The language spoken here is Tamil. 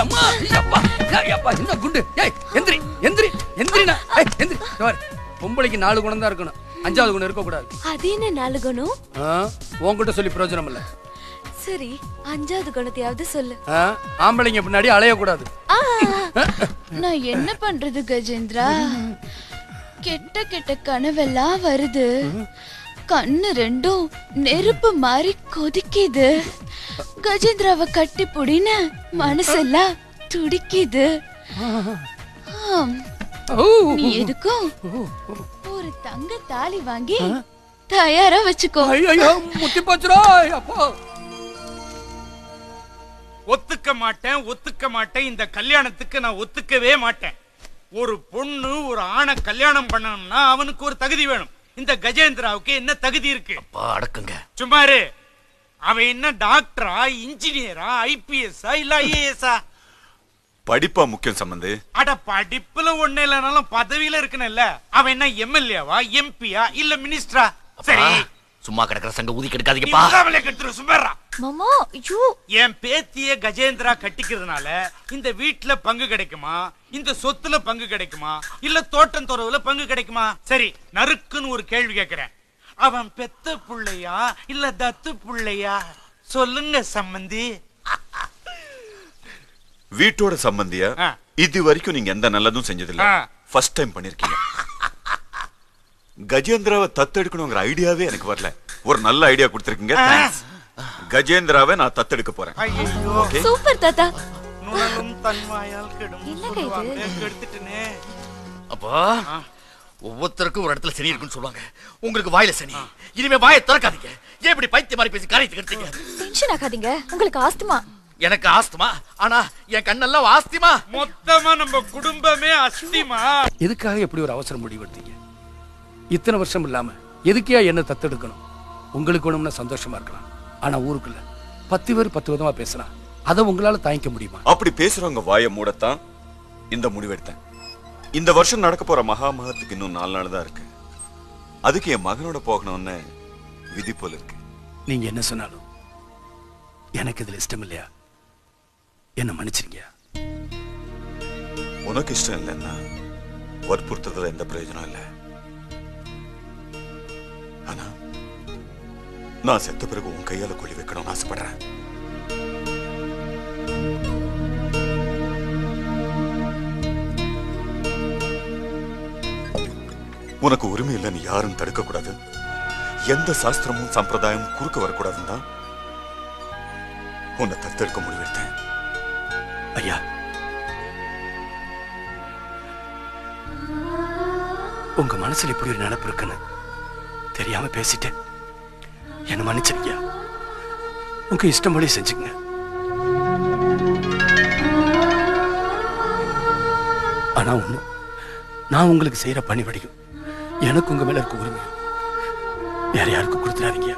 அம்மா அப்பா அப்பா என்ன குண்டு ஏய் எந்திரி எந்திரி எந்திரினா ஏய் எந்திரி பாரு பொம்பளைக்கு 4 குணம் தான் இருக்கணும் 5வது குணம் இருக்க கூடாது. அது என்ன 4 குணம்? உன்கிட்ட சொல்லி பிரயோஜனம் இல்ல. சரி 5வது குணத்தையாவது சொல்லு. ஆம்பளைங்க பின்னாடி அலைய கூடாது. நான் என்ன பண்றது கஜேந்திரா? கெட்ட கெட்ட கனவெல்லாம் வருது. கண்ணு ரெண்டும் நெருப்பு மாதிரி கொதிக்குது. கஜேந்திராவை கட்டி புடின்னு மனசெல்லாம் துடிக்குது. நீ எதுக்கும் ஒரு தங்க தாலி வாங்கி தயாரா வச்சுக்கோ. ஐயோ முத்தி போச்சுடா அப்பா. ஒத்துக்க மாட்டேன். இந்த கல்யாணத்துக்கு நான் ஒத்துக்கவே மாட்டேன். ஒரு பொண்ணு ஒரு ஆணை கல்யாணம் பண்ணணும்னா அவனுக்கு ஒரு தகுதி வேணும். இந்த கஜேந்திராவுக்கு என்ன தகுதி இருக்கு? அப்பா அடக்குங்க. சும்மாரு. அவன் என்ன டாக்டரா, இன்ஜினியரா, ஐபிஎஸ்ஸா இல்ல ஐஏஎஸ்ஸா? படிப்பா முக்கியம் சம்பந்தி. அட படிப்புல ஒண்ணு இல்லனாலும் பதவியில இருக்கணும்ல. அவன் என்ன எம்எல்ஏவா, எம்பியா இல்ல மினிஸ்டரா? சரி சும்மா கிடக்குற சண்டை ஊதி கெடுக்காதீங்கப்பா. அவளை கெடுத்துரு சும்மாரா. மாமா ஐயோ என் பேத்திய கஜேந்திரா கட்டிக்கிறதுனால இந்த வீட்டுல பங்கு கிடைக்குமா, இந்த சொத்துல பங்கு கிடைக்குமா, இல்ல தோட்டம் துறவுல பங்கு கிடைக்குமா? சரி நறுக்குன்னு ஒரு கேள்வி கேக்குறேன். அவன் பெத்த புள்ளையா இல்ல தத்து புள்ளையா? சொல்லுங்க சம்பந்தி. வீட்டோட சம்பந்தியா இது வரைக்கும் நீங்க எந்த நல்லதும் செஞ்சதில்ல. ஃபர்ஸ்ட் டைம் பண்ணிருக்கீங்க. கஜேந்திராவை தத்தெடுக்கணுங்கிற ஐடியாவே எனக்கு வரல. ஒரு நல்ல ஐடியா கொடுத்திருக்கீங்க. தேங்க்ஸ். கஜேந்திராவை நான் தத்தெடுக்க போறேன். சூப்பர் தாத்தா. நுணலும் தன்வாயால் கெடும் சொல்லுவாங்க. கெடுத்துட்டனே. அப்பா ஒவ்வொருத்தருக்கும் ஒரு இடத்துல சனி இருக்குன்னு சொல்லுவாங்க. உங்களுக்கு வாயில சனி. இனிமே வாயை திறக்காதீங்க. ஏன் இப்படி பைத்திய மாதிரி பேசி காரியத்தை கெடுத்தீங்க? டென்ஷன் ஆகாதீங்க. உங்களுக்கு ஆஸ்துமா. எனக்கு ஆஸ்துமா. ஆனா என் கண்ணெல்லாம் ஆஸ்திமா. மொத்தமா நம்ம குடும்பமே அஸ்திமா. எதுக்காக எப்படி ஒரு அவசரம் முடிவெடுத்தீங்க? இத்தனை வருஷம் இல்லாம எதுக்கியா என்ன தத்தெடுக்கணும்? உங்களுக்கு வேணும்னா சந்தோஷமா இருக்கலாம். ஆனா ஊருக்குள்ள 10 பேர் 10 விதமா பேசலாம். அதை உங்களால தாங்கிக்க முடியுமா? அப்படி பேசுறவங்க வாயை மூடத்தான் இந்த முடிவெடுத்தேன். இந்த வருஷம் நடக்க போற மகாமகத்துக்கு இன்னும் 4 நாள் தான் இருக்கு. அதுக்கு என் மகனோட போகணும்னு விதி போல இருக்கு. நீங்க என்ன சொன்னாலும் எனக்கு இதுல இஷ்டம் இல்லையா? என்ன மன்னிச்சிருங்க. உனக்கு இஷ்டம் இல்லைன்னா வற்புறுத்துறதுல எந்த பிரயோஜனம் இல்லை. ஆனா நான் செத்த பிறகு உன் கையால கொள்ளி வைக்கணும்னு ஆசைப்படுறேன். உனக்கு உரிமை இல்லைன்னு யாரும் தடுக்க கூடாது. எந்த சாஸ்திரமும் சம்பிரதாயமும் குறுக்க வரக்கூடாதுன்னு தான் உன்னை தத்தெடுக்க முடிவெடுத்தேன். ஐயா உங்க மனசுல இப்படி ஒரு நினைப்பு இருக்குன்னு தெரியாம பேசிட்டேன். என்ன மன்னிச்சிருங்க. உங்க இஷ்டம் போல செஞ்சுங்க. ஆனா ஒண்ணு, நான் உங்களுக்கு செய்யற பணிபடியும் எனக்கு உங்க மேல இருக்க உரிமை வேற யாருக்கும் கொடுத்துடாதீங்க.